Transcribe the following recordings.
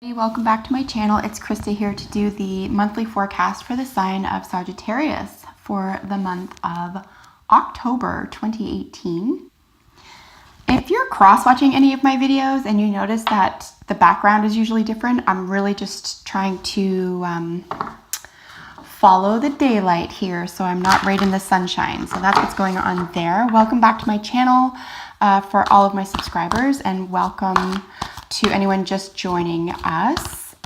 Hey, welcome back to my channel. It's Krista here to do the monthly forecast for the sign of Sagittarius for the month of October 2018. If you're cross-watching any of my videos and you notice that the background is usually different, I'm really just trying to follow the daylight here, so I'm not right in the sunshine. So that's what's going on there. Welcome back to my channel for all of my subscribers, and welcome to anyone just joining us.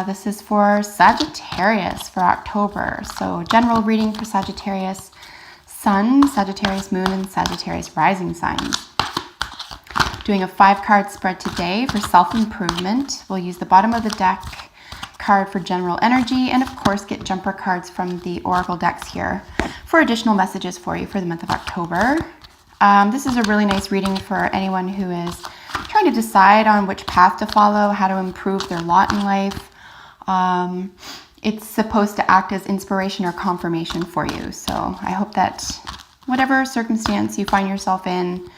This is for Sagittarius for October. So general reading for Sagittarius Sun, Sagittarius Moon, and Sagittarius Rising signs. Doing a 5-card spread today for self-improvement. We'll use the bottom of the deck card for general energy, and of course get jumper cards from the oracle decks here for additional messages for you for the month of October. This is a really nice reading for anyone who is trying to decide on which path to follow, how to improve their lot in life. It's supposed to act as inspiration or confirmation for you. So I hope that whatever circumstance you find yourself in,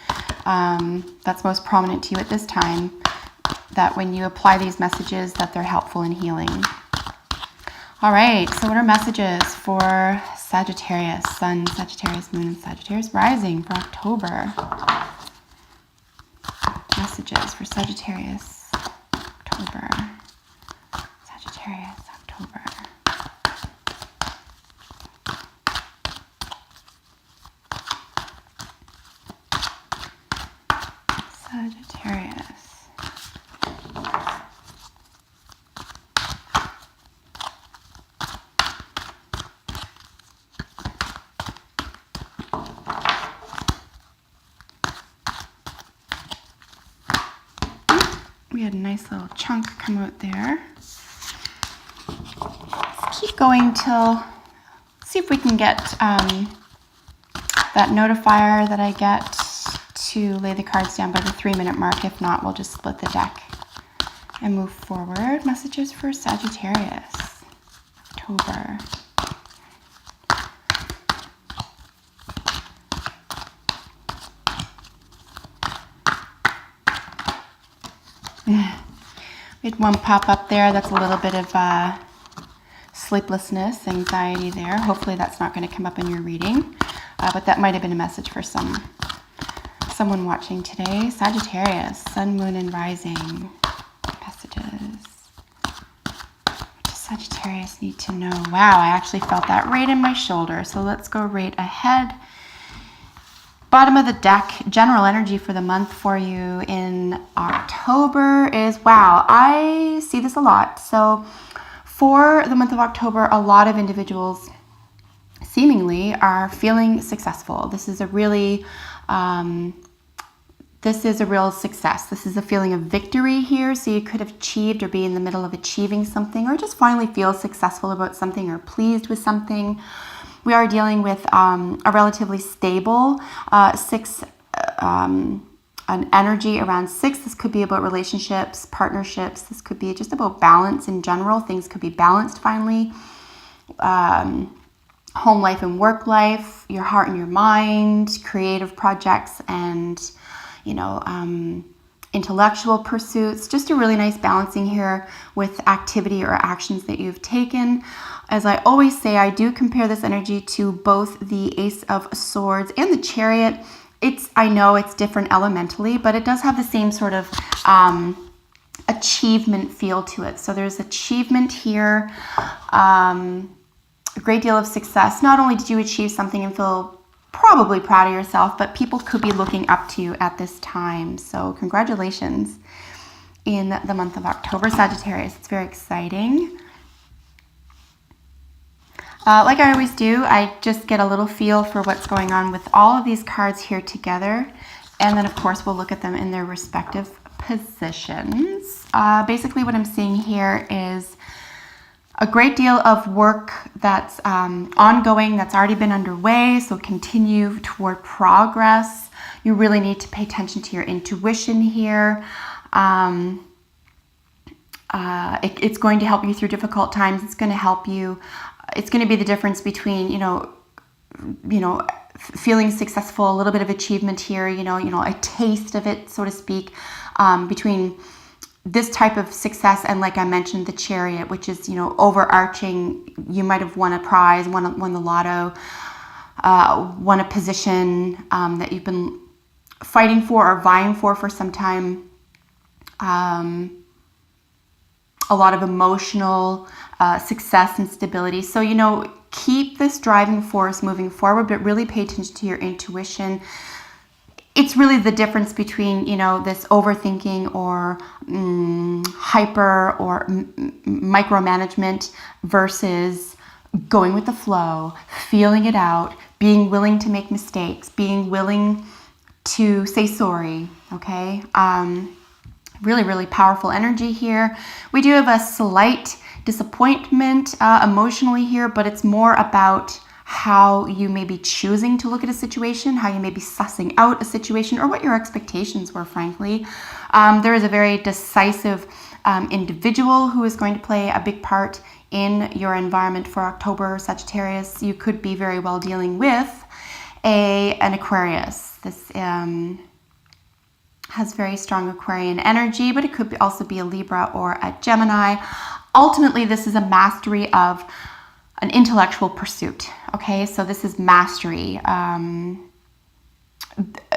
that's most prominent to you at this time, that when you apply these messages, that they're helpful in healing. All right, so what are messages for Sagittarius Sun, Sagittarius Moon, and Sagittarius Rising for October? Messages for Sagittarius October. Sagittarius October. Sagittarius. We had a nice little chunk come out there. Let's keep going till, see if we can get that notifier that I get to lay the cards down by the 3-minute mark. If not, we'll just split the deck and move forward. Messages for Sagittarius, October. We had one pop up there. That's a little bit of sleeplessness, anxiety there. Hopefully that's not going to come up in your reading, but that might have been a message for someone watching today. Sagittarius, Sun, Moon, and Rising. Messages. What does Sagittarius need to know? Wow, I actually felt that right in my shoulder. So let's go right ahead. Bottom of the deck, general energy for the month for you in October is, wow, I see this a lot. So for the month of October, a lot of individuals seemingly are feeling successful. This is a real success. This is a feeling of victory here. So you could have achieved or be in the middle of achieving something, or just finally feel successful about something or pleased with something. We are dealing with a relatively stable 6, an energy around 6. This could be about relationships, partnerships. This could be just about balance in general. Things could be balanced finally. Home life and work life, your heart and your mind, creative projects, and intellectual pursuits. Just a really nice balancing here with activity or actions that you've taken. As I always say, I do compare this energy to both the Ace of Swords and the Chariot. I know it's different elementally, but it does have the same sort of achievement feel to it. So there's achievement here, a great deal of success. Not only did you achieve something and feel probably proud of yourself, but people could be looking up to you at this time. So congratulations in the month of October, Sagittarius. It's very exciting. Like I always do, I just get a little feel for what's going on with all of these cards here together. And then, of course, we'll look at them in their respective positions. Basically, what I'm seeing here is a great deal of work that's ongoing, that's already been underway, so continue toward progress. You really need to pay attention to your intuition here. It's going to help you through difficult times. It's going to help you. It's going to be the difference between, feeling successful, a little bit of achievement here, a taste of it, so to speak, between this type of success, and like I mentioned, the Chariot, which is, overarching, you might have won a prize, won the lotto, won a position that you've been fighting for or vying for some time. A lot of emotional success and stability. So, keep this driving force moving forward, but really pay attention to your intuition. It's really the difference between, this overthinking or hyper or micromanagement versus going with the flow, feeling it out, being willing to make mistakes, being willing to say sorry, okay? Really, really powerful energy here. We do have a slight disappointment emotionally here, but it's more about how you may be choosing to look at a situation, how you may be sussing out a situation, or what your expectations were, frankly. There is a very decisive individual who is going to play a big part in your environment for October, Sagittarius. You could be very well dealing with an Aquarius. This has very strong Aquarian energy, but it could also be a Libra or a Gemini. Ultimately, this is a mastery of an intellectual pursuit. Okay, so this is mastery.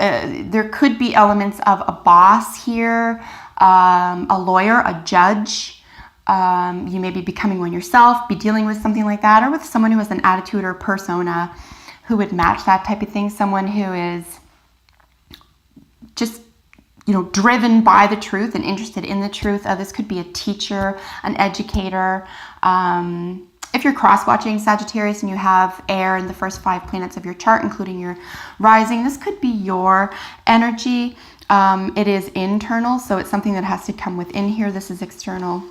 There could be elements of a boss here, a lawyer, a judge. You may be becoming one yourself, be dealing with something like that, or with someone who has an attitude or persona who would match that type of thing. Someone who is just, driven by the truth and interested in the truth. This could be a teacher, an educator. If you're cross-watching Sagittarius and you have air in the first 5 planets of your chart, including your rising, this could be your energy. It is internal, so it's something that has to come within here. This is external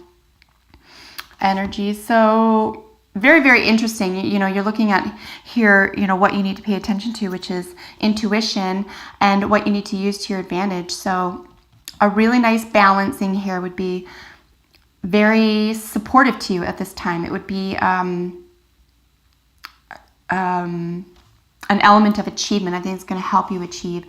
energy. So very, very interesting. You're looking at here, what you need to pay attention to, which is intuition and what you need to use to your advantage. So a really nice balancing here would be very supportive to you at this time. It would be an element of achievement. I think it's going to help you achieve.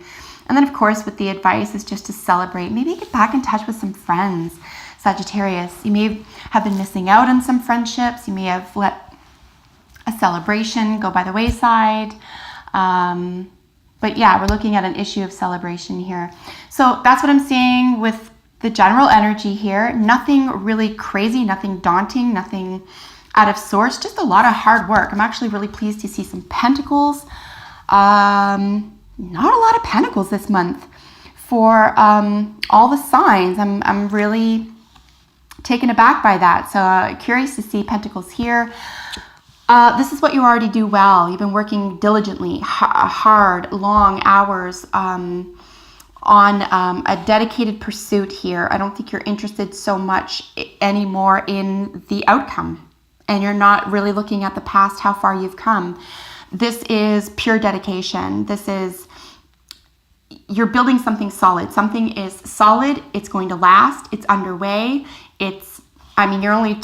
And then, of course, with the advice is just to celebrate. Maybe get back in touch with some friends, Sagittarius. You may have been missing out on some friendships. You may have let a celebration go by the wayside. But yeah, we're looking at an issue of celebration here. So that's what I'm seeing with the general energy here. Nothing really crazy, nothing daunting, nothing out of sorts, just a lot of hard work. I'm actually really pleased to see some pentacles. Not a lot of pentacles this month for all the signs. I'm really taken aback by that. So curious to see pentacles here. This is what you already do well. You've been working diligently, hard, long hours on a dedicated pursuit here. I don't think you're interested so much anymore in the outcome, and you're not really looking at the past, how far you've come. This is pure dedication. You're building something solid. Something is solid. It's going to last. It's underway. You're only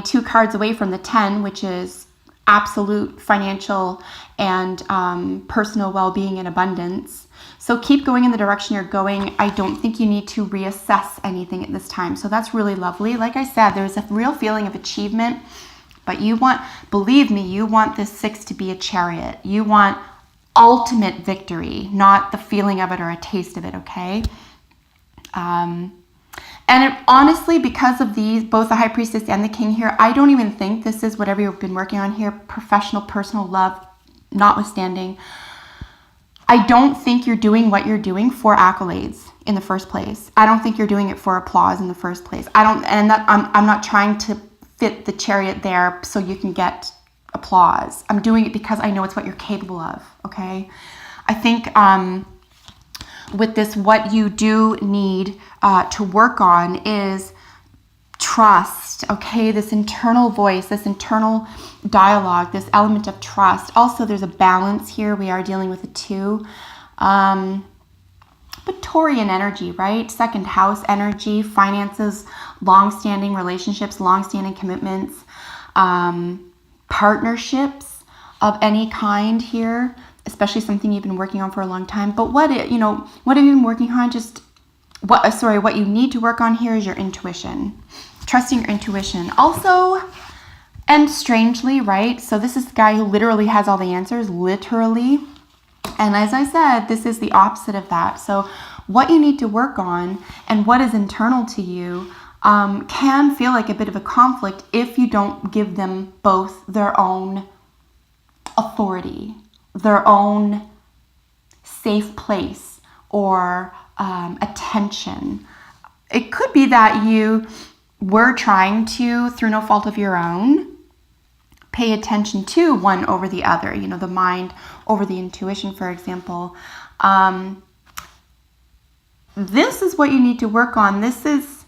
two cards away from the 10, which is absolute financial and personal well-being and abundance. So keep going in the direction you're going. I don't think you need to reassess anything at this time. So that's really lovely. Like I said, there's a real feeling of achievement, but believe me, you want this 6 to be a Chariot. You want ultimate victory, not the feeling of it or a taste of it, okay? Honestly, because of these, both the High Priestess and the King here, I don't even think this is whatever you've been working on here, professional, personal love notwithstanding. I don't think you're doing what you're doing for accolades in the first place. I don't think you're doing it for applause in the first place. I'm not trying to fit the Chariot there so you can get applause. I'm doing it because I know it's what you're capable of, okay? I think with this, what you do need to work on is trust, okay? This internal voice, this internal dialogue, this element of trust. Also, there's a balance here. We are dealing with a 2. But Taurian energy, right? Second house energy, finances, long-standing relationships, long-standing commitments, partnerships of any kind here, especially something you've been working on for a long time. But what have you been working on? Just what you need to work on here is your intuition. Trusting your intuition. Also, and strangely, right? So this is the guy who literally has all the answers, literally. And as I said, this is the opposite of that. So what you need to work on and what is internal to you can feel like a bit of a conflict if you don't give them both their own authority, their own safe place, or attention. It could be that you were trying to, through no fault of your own, pay attention to one over the other, the mind over the intuition, for example. This is what you need to work on. This is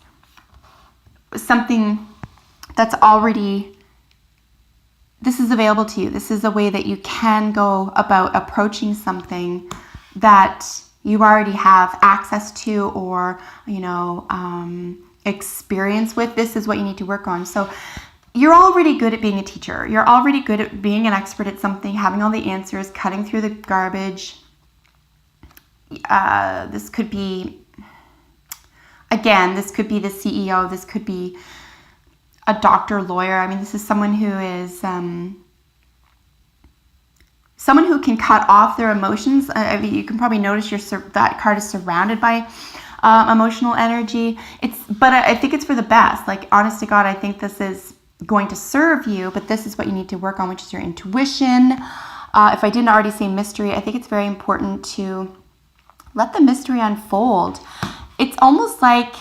something that's already, this is available to you. This is a way that you can go about approaching something that you already have access to or, experience with. This is what you need to work on. So you're already good at being a teacher. You're already good at being an expert at something, having all the answers, cutting through the garbage. This could be, again, this could be the CEO. This could be a doctor, lawyer. I mean, this is someone who is someone who can cut off their emotions. You can probably notice that card is surrounded by emotional energy. But I think it's for the best. Like, honest to God, I think this is going to serve you, but this is what you need to work on, which is your intuition. If I didn't already say mystery, I think it's very important to let the mystery unfold. It's almost like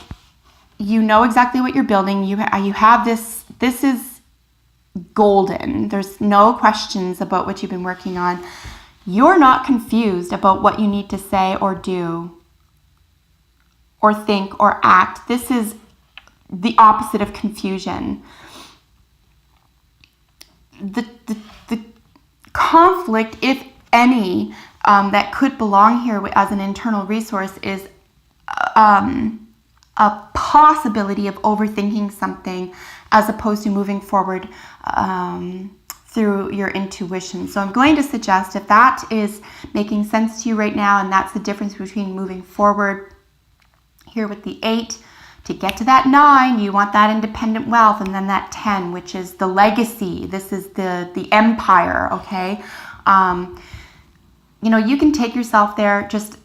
you know exactly what you're building. You have this is golden. There's no questions about what you've been working on. You're not confused about what you need to say or do or think or act. This is the opposite of confusion. The conflict, if any, that could belong here as an internal resource is a possibility of overthinking something as opposed to moving forward through your intuition. So I'm going to suggest, if that is making sense to you right now, and that's the difference between moving forward here with the 8, to get to that 9, you want that independent wealth, and then that 10, which is the legacy. This is the empire, okay? You can take yourself there, just,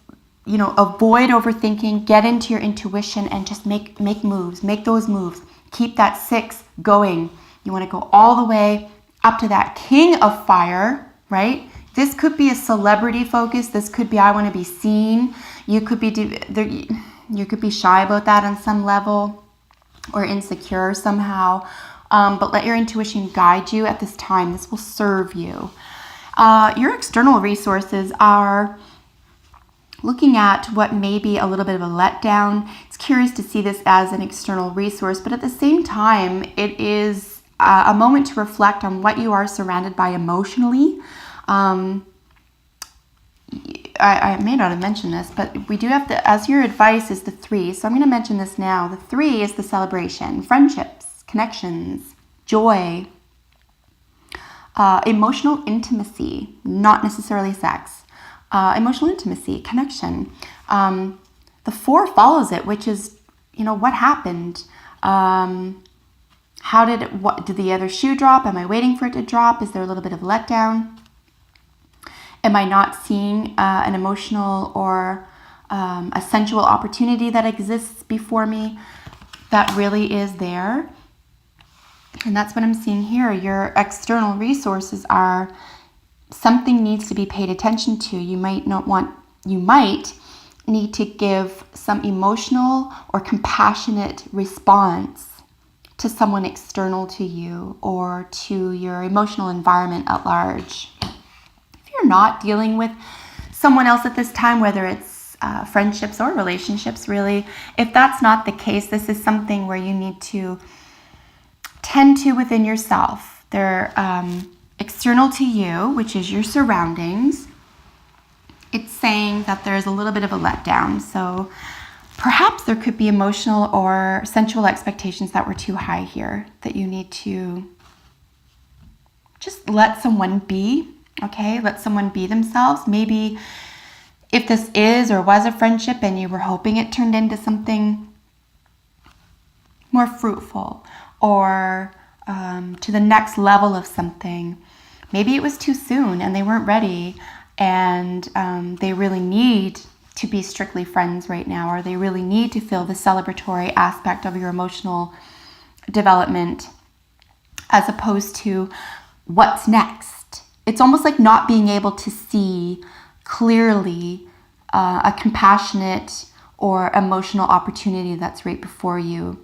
avoid overthinking, get into your intuition, and just make moves, make those moves. Keep that 6 going. You want to go all the way up to that King of Fire, right? This could be a celebrity focus. This could be, I want to be seen. You could be shy about that on some level or insecure somehow. But let your intuition guide you at this time. This will serve you. Your external resources are looking at what may be a little bit of a letdown. It's curious to see this as an external resource, but at the same time, it is a moment to reflect on what you are surrounded by emotionally. I may not have mentioned this, but we do have as your advice is the 3. So I'm going to mention this now. The 3 is the celebration, friendships, connections, joy, emotional intimacy, not necessarily sex. Emotional intimacy, connection. The 4 follows it, which is, what happened? Did the other shoe drop? Am I waiting for it to drop? Is there a little bit of letdown? Am I not seeing an emotional or a sensual opportunity that exists before me that really is there? And that's what I'm seeing here. Your external resources are something needs to be paid attention to. You might need to give some emotional or compassionate response to someone external to you or to your emotional environment at large. If you're not dealing with someone else at this time, whether it's friendships or relationships, really, if that's not the case, this is something where you need to tend to within yourself. They're external to you, which is your surroundings. It's saying that there's a little bit of a letdown. So perhaps there could be emotional or sensual expectations that were too high here, that you need to just let someone be, okay? Let someone be themselves. Maybe if this is or was a friendship and you were hoping it turned into something more fruitful or to the next level of something, maybe it was too soon and they weren't ready, and they really need to be strictly friends right now, or they really need to feel the celebratory aspect of your emotional development as opposed to what's next. It's almost like not being able to see clearly a compassionate or emotional opportunity that's right before you,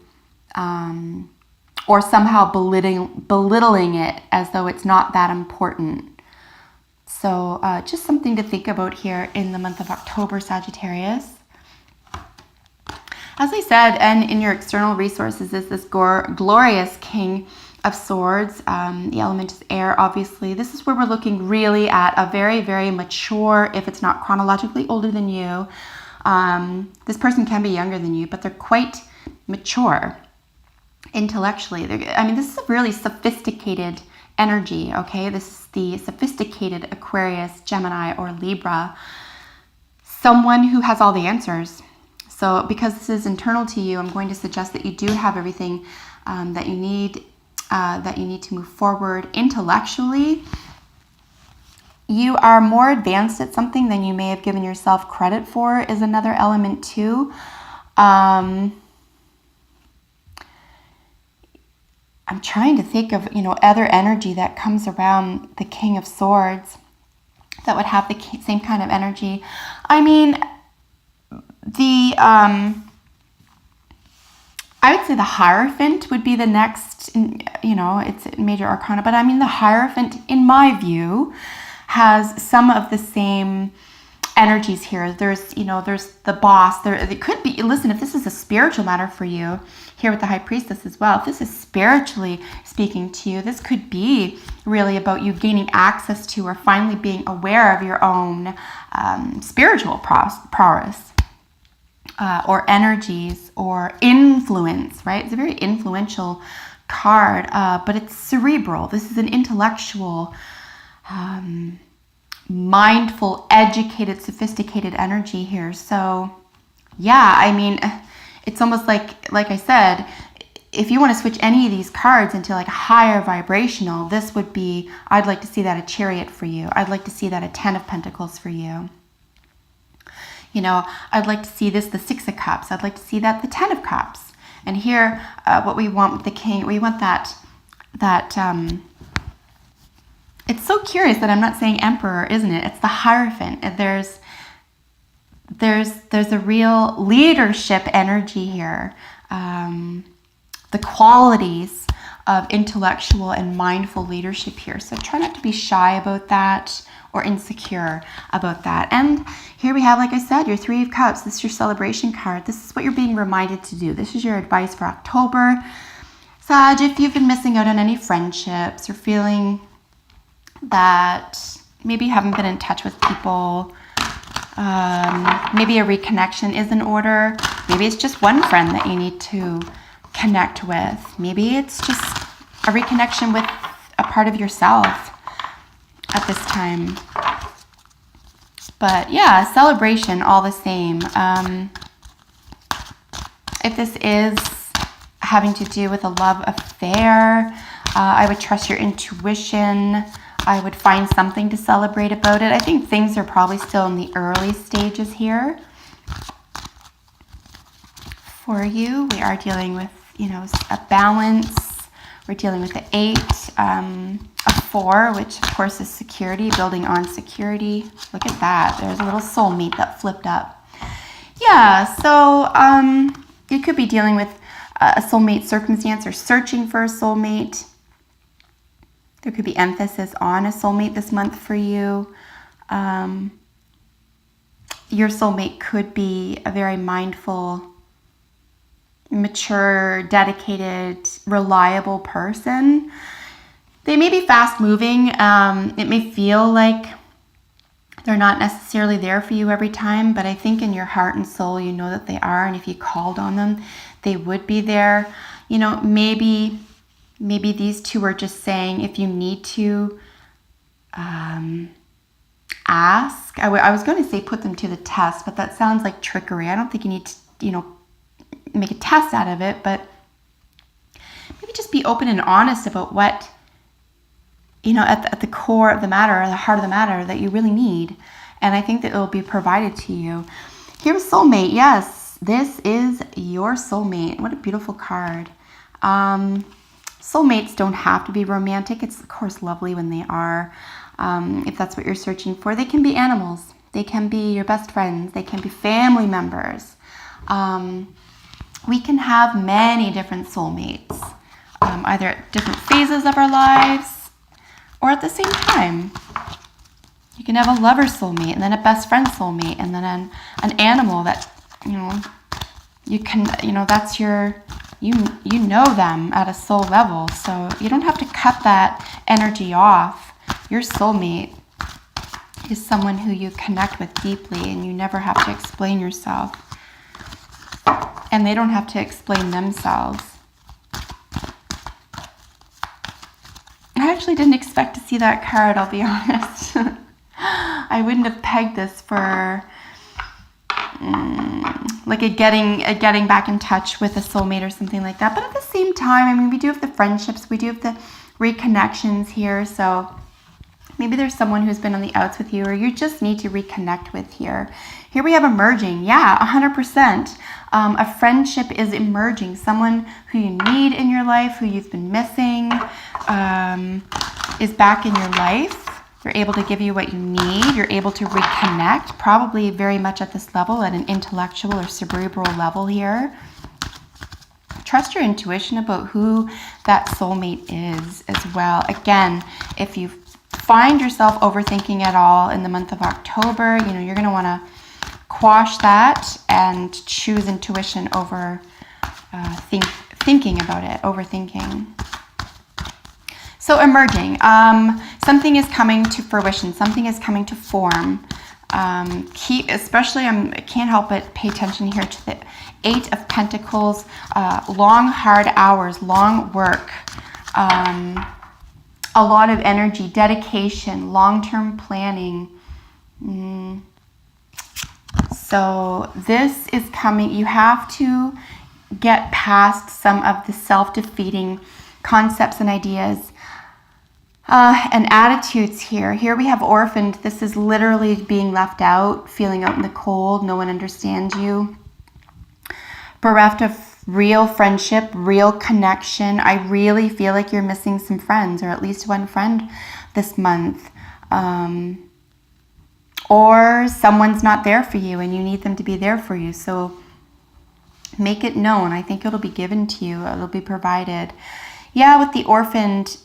or somehow belittling it as though it's not that important. So just something to think about here in the month of October, Sagittarius. As I said, and in your external resources is this glorious King of Swords. The element is air, obviously. This is where we're looking really at a very, very mature, if it's not chronologically older than you. This person can be younger than you, but they're quite mature intellectually. This is a really sophisticated energy, okay? This is the sophisticated Aquarius, Gemini, or Libra. Someone who has all the answers. So because this is internal to you, I'm going to suggest that you do have everything that you need to move forward intellectually. You are more advanced at something than you may have given yourself credit for is another element too. I'm trying to think of, other energy that comes around the King of Swords that would have the same kind of energy. I would say the Hierophant would be the next, it's major arcana, but the Hierophant, in my view, has some of the same energies here. There's the boss. It could be, listen, if this is a spiritual matter for you, here with the High Priestess as well, if this is spiritually speaking to you, this could be really about you gaining access to or finally being aware of your own spiritual prowess. Or energies or influence, right? It's a very influential card, but it's cerebral. This is an intellectual, mindful, educated, sophisticated energy here. So yeah, it's almost like I said, if you want to switch any of these cards into like a higher vibrational, this would be, I'd like to see that a Chariot for you. I'd like to see that a Ten of Pentacles for you. I'd like to see this, the Six of Cups. I'd like to see that, the Ten of Cups. And here, what we want with the King, we want that it's so curious that I'm not saying Emperor, isn't it? It's the Hierophant. There's a real leadership energy here. The qualities of intellectual and mindful leadership here. So try not to be shy about that or insecure about that. And here we have, like I said, your Three of Cups. This is your celebration card. This is what you're being reminded to do. This is your advice for October. Sag, if you've been missing out on any friendships or feeling that maybe you haven't been in touch with people, maybe a reconnection is in order. Maybe it's just one friend that you need to connect with. Maybe it's just a reconnection with a part of yourself at this time. But yeah, celebration all the same. If this is having to do with a love affair, I would trust your intuition. I would find something to celebrate about it. I think things are probably still in the early stages here. For you, we are dealing with, a balance. We're dealing with the 8, a 4, which of course is security, building on security. Look at that. There's a little soulmate that flipped up. Yeah, so you could be dealing with a soulmate circumstance or searching for a soulmate. There could be emphasis on a soulmate this month for you. Your soulmate could be a very mindful, mature, dedicated, reliable person. They may be fast moving. It may feel like they're not necessarily there for you every time, but I think in your heart and soul, you know that they are. And if you called on them, they would be there. Maybe these two are just saying, if you need to ask. I was going to say put them to the test, but that sounds like trickery. I don't think you need to, make a test out of it, but maybe just be open and honest about what, at the core of the matter, or the heart of the matter that you really need. And I think that it will be provided to you. Here's soulmate. Yes, this is your soulmate. What a beautiful card. Soulmates don't have to be romantic. It's, of course, lovely when they are. If that's what you're searching for. They can be animals. They can be your best friends. They can be family members. We can have many different soulmates, either at different phases of our lives or at the same time. You can have a lover soulmate, and then a best friend soulmate, and then an animal that, you can, that's your, you know them at a soul level. So you don't have to cut that energy off. Your soulmate is someone who you connect with deeply, and you never have to explain yourself. And they don't have to explain themselves. I actually didn't expect to see that card, I'll be honest. I wouldn't have pegged this for like a getting back in touch with a soulmate or something like that. But at the same time, we do have the friendships, we do have the reconnections here. So maybe there's someone who's been on the outs with you, or you just need to reconnect with here. Here we have emerging. Yeah, 100%. A friendship is emerging. Someone who you need in your life, who you've been missing, is back in your life. They're able to give you what you need. You're able to reconnect, probably very much at this level, at an intellectual or cerebral level here. Trust your intuition about who that soulmate is as well. Again, if you find yourself overthinking at all in the month of October, you're going to want to quash that and choose intuition over thinking about it, overthinking. So emerging, something is coming to fruition, something is coming to form. Especially, I can't help but pay attention here to the 8 of Pentacles, long, hard hours, long work, a lot of energy, dedication, long-term planning. So this is coming. You have to get past some of the self-defeating concepts and ideas and attitudes here. Here we have orphaned. This is literally being left out, feeling out in the cold. No one understands you. Bereft of real friendship, real connection. I really feel like you're missing some friends, or at least one friend this month. Or someone's not there for you and you need them to be there for you. So make it known. I think it'll be given to you. It'll be provided. Yeah, with the orphaned,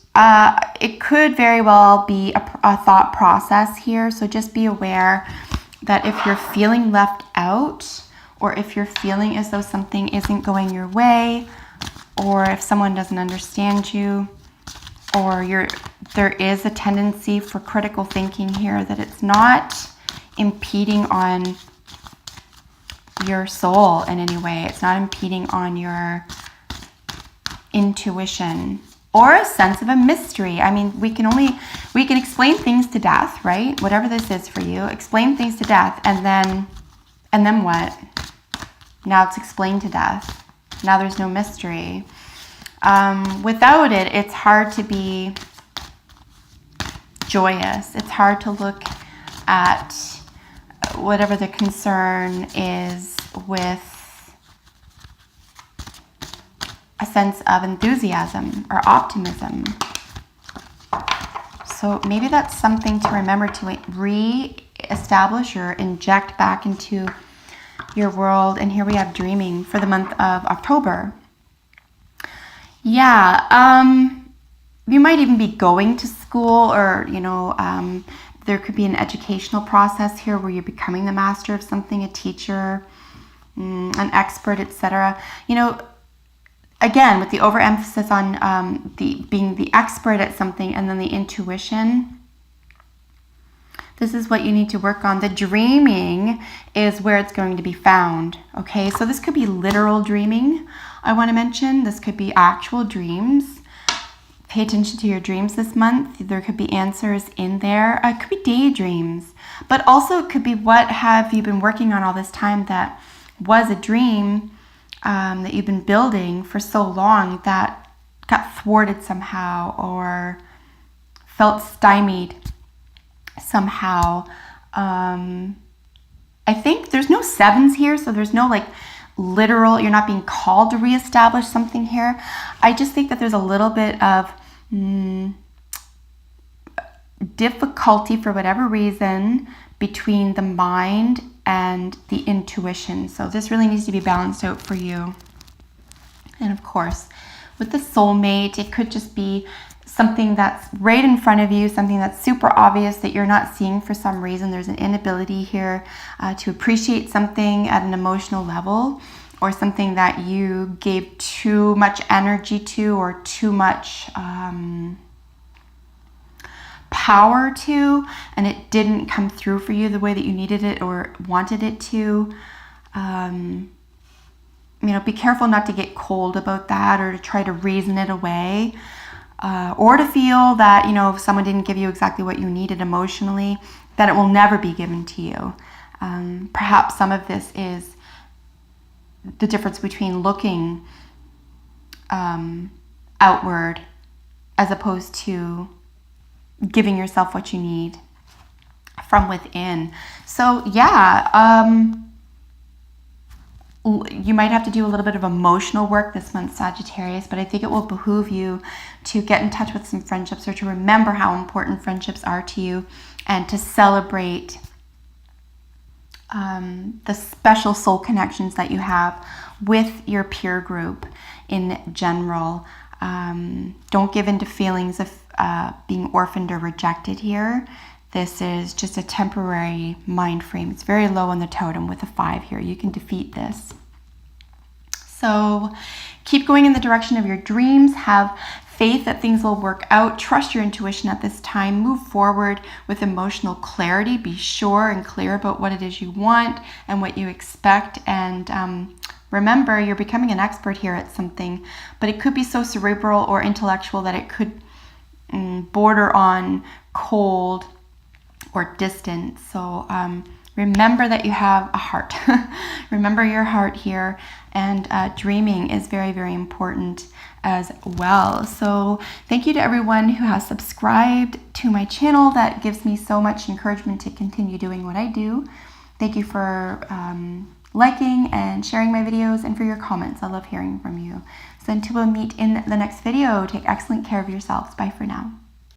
it could very well be a thought process here. So just be aware that if you're feeling left out, or if you're feeling as though something isn't going your way, or if someone doesn't understand you, or there is a tendency for critical thinking here, that it's not impeding on your soul in any way. It's not impeding on your intuition or a sense of a mystery. We can explain things to death, right? Whatever this is for you, explain things to death, and then what? Now it's explained to death. Now there's no mystery. Without it, it's hard to be joyous. It's hard to look at whatever the concern is with a sense of enthusiasm or optimism. So maybe that's something to remember to re-establish or inject back into your world. And here we have dreaming for the month of October. Yeah, you might even be going to school, or, there could be an educational process here where you're becoming the master of something, a teacher, an expert, etc. Again, with the overemphasis on being the expert at something, and then the intuition, this is what you need to work on. The dreaming is where it's going to be found. Okay, so this could be literal dreaming, I want to mention. This could be actual dreams. pay attention to your dreams this month. There could be answers in there. It could be daydreams, but also it could be what have you been working on all this time that was a dream that you've been building for so long that got thwarted somehow or felt stymied somehow. I think there's no sevens here, so there's no like literal, you're not being called to reestablish something here. I just think that there's a little bit of difficulty for whatever reason between the mind and the intuition. So this really needs to be balanced out for you. And of course, with the soulmate, it could just be something that's right in front of you, something that's super obvious that you're not seeing for some reason. There's an inability here to appreciate something at an emotional level, or something that you gave too much energy to or too much power to, and it didn't come through for you the way that you needed it or wanted it to. Be careful not to get cold about that or to try to reason it away. Or to feel that, if someone didn't give you exactly what you needed emotionally, that it will never be given to you. Perhaps some of this is the difference between looking outward as opposed to giving yourself what you need from within. So you might have to do a little bit of emotional work this month, Sagittarius, but I think it will behoove you to get in touch with some friendships, or to remember how important friendships are to you, and to celebrate the special soul connections that you have with your peer group in general. Don't give in to feelings of being orphaned or rejected here. This is just a temporary mind frame. It's very low on the totem with a 5 here. You can defeat this. So keep going in the direction of your dreams. Have faith that things will work out. Trust your intuition at this time. Move forward with emotional clarity. Be sure and clear about what it is you want and what you expect. And remember, you're becoming an expert here at something, but it could be so cerebral or intellectual that it could border on cold or distant. So remember that you have a heart. Remember your heart here, and dreaming is very, very important as well. So thank you to everyone who has subscribed to my channel. That gives me so much encouragement to continue doing what I do. Thank you for liking and sharing my videos, and for your comments. I love hearing from you. So until we meet in the next video, take excellent care of yourselves. Bye for now.